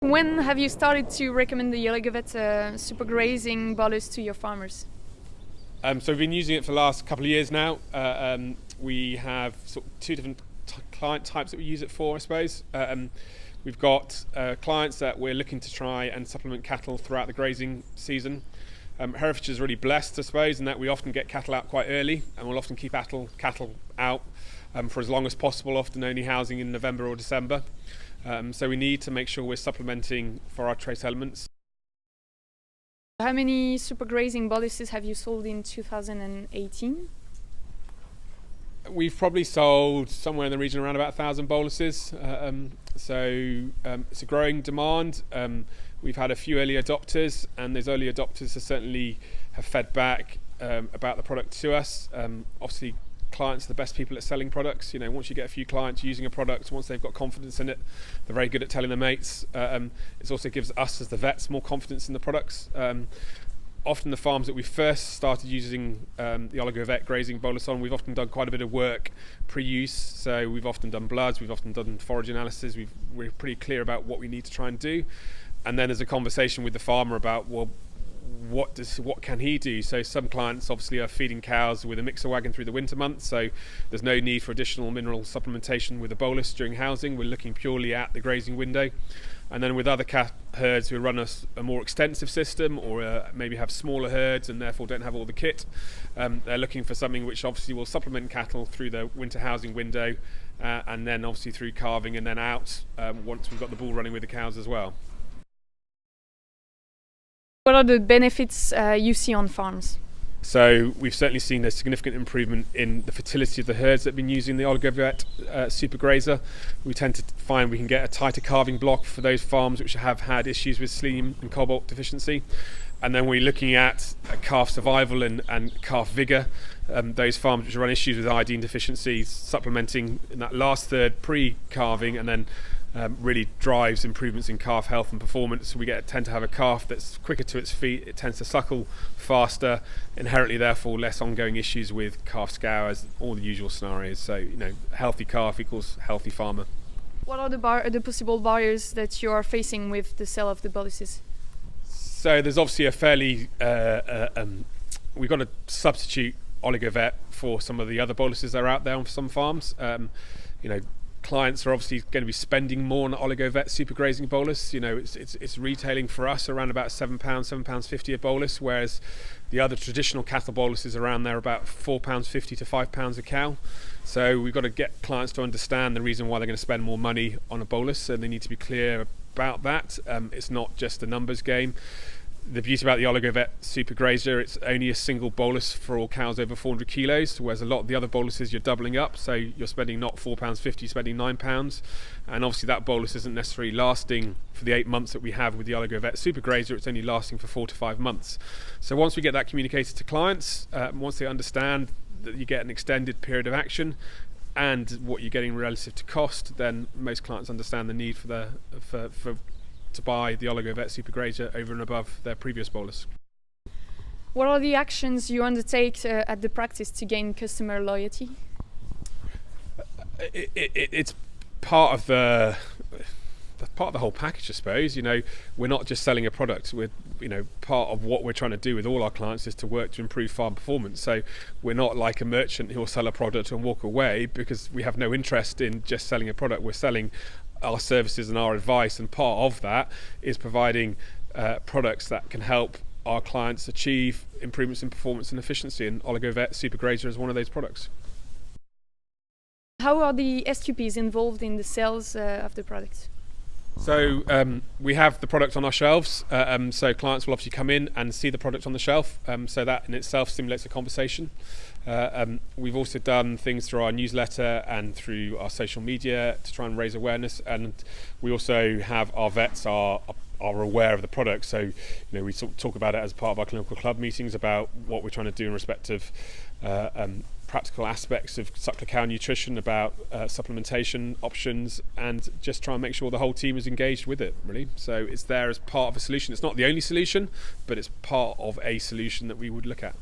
When have you started to recommend the Oligovet Super Grazing bolus to your farmers? So we've been using it for the last couple of years now. We have sort of two different client types that we use it for, I suppose. We've got clients that we're looking to try and supplement cattle throughout the grazing season. Herefordshire is really blessed, I suppose, in that we often get cattle out quite early, and we'll often keep cattle out for as long as possible, often only housing in November or December. So we need to make sure we're supplementing for our trace elements. How many super grazing boluses have you sold in 2018? We've probably sold somewhere in the region around about 1,000 boluses. So it's a growing demand. We've had a few early adopters, and those early adopters certainly have fed back about the product to us. Obviously, clients are the best people at selling products. You know, once you get a few clients using a product, once they've got confidence in it, they're very good at telling their mates. It also gives us as the vets more confidence in the products. Often the farms that we first started using the Oligovet grazing bolus on, we've often done quite a bit of work pre-use. So we've often done bloods, we've often done forage analysis. We're pretty clear about what we need to try and do. And then there's a conversation with the farmer about, well, what can he do? So some clients obviously are feeding cows with a mixer wagon through the winter months, so there's no need for additional mineral supplementation with a bolus during housing. We're looking purely at the grazing window. And then with other herds who run a more extensive system, or maybe have smaller herds and therefore don't have all the kit, they're looking for something which obviously will supplement cattle through the winter housing window, and then obviously through calving and then out once we've got the bull running with the cows as well. What are the benefits you see on farms? So we've certainly seen a significant improvement in the fertility of the herds that have been using the Oligovet Super Grazer. We tend to find we can get a tighter calving block for those farms which have had issues with selenium and cobalt deficiency. And then we're looking at calf survival and calf vigour. Those farms which run issues with iodine deficiency, supplementing in that last third pre-calving, and then really drives improvements in calf health and performance. We tend to have a calf that's quicker to its feet, it tends to suckle faster, inherently therefore less ongoing issues with calf scours, all the usual scenarios. So, you know, healthy calf equals healthy farmer. What are the possible barriers that you are facing with the sale of the boluses? So there's obviously a fairly, we've got to substitute Oligovet for some of the other boluses that are out there on some farms. You know, clients are obviously going to be spending more on Oligovet Super Grazing bolus. You know, it's retailing for us around about £7, £7.50 a bolus, whereas the other traditional cattle boluses around there are about £4.50 to £5 a cow. So we've got to get clients to understand the reason why they're going to spend more money on a bolus, and they need to be clear about that. It's not just a numbers game. The beauty about the Oligovet Super Grazer, it's only a single bolus for all cows over 400 kilos, whereas a lot of the other boluses you're doubling up, so you're spending not £4.50, you're spending £9, and obviously that bolus isn't necessarily lasting for the 8 months that we have with the Oligovet Super Grazer. It's only lasting for 4 to 5 months. So once we get that communicated to clients, once they understand that you get an extended period of action and what you're getting relative to cost, then most clients understand the need to buy the Oligovet Super Grazer over and above their previous bolus. What are the actions you undertake at the practice to gain customer loyalty? It's part of the whole package, I suppose. You know, we're not just selling a product. Part of what we're trying to do with all our clients is to work to improve farm performance. So we're not like a merchant who will sell a product and walk away, because we have no interest in just selling a product. We're selling our services and our advice, and part of that is providing products that can help our clients achieve improvements in performance and efficiency, and Oligovet Super Grazer is one of those products. How are the SOPs involved in the sales of the product? So we have the product on our shelves, so clients will obviously come in and see the product on the shelf, so that in itself stimulates a conversation. We've also done things through our newsletter and through our social media to try and raise awareness, and we also have our vets are aware of the product. So, you know, we talk about it as part of our clinical club meetings about what we're trying to do in respect of practical aspects of suckler cow nutrition, about supplementation options, and just try and make sure the whole team is engaged with it, really. So it's there as part of a solution. It's not the only solution, but it's part of a solution that we would look at.